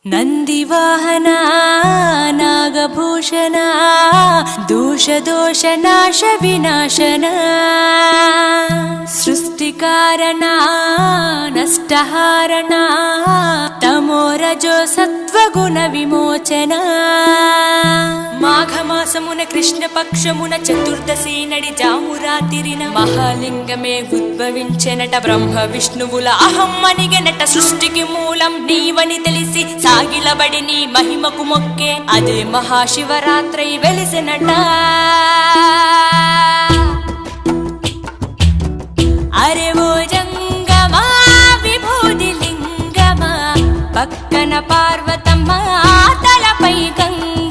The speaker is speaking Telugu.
ನಂದಿವಾಹನ ನಾಗಭೂಷಣ ದೋಷ ನಾಶ ವಿನಾಶನ ಸೃಷ್ಟಿಕಾರಣ ನಷ್ಟಹಾರಣ తమోరజో సత్వగుణ విమోచన మాఘమాసమున కృష్ణపక్షమున చతుర్దశి నడి జామురాతిరిన మహాలింగమే ఉద్భవించెనట బ్రహ్మ విష్ణువుల అహం అనిగెనట సృష్టికి మూలం నీవని తెలిసి సాగిలబడి నీ మహిమకు మొక్కే అదే మహాశివరాత్రి వెలిసినట అరే ఓ జంగమా విభూది లింగమా పక్కన పార్వతమ్మ తలపై గంగ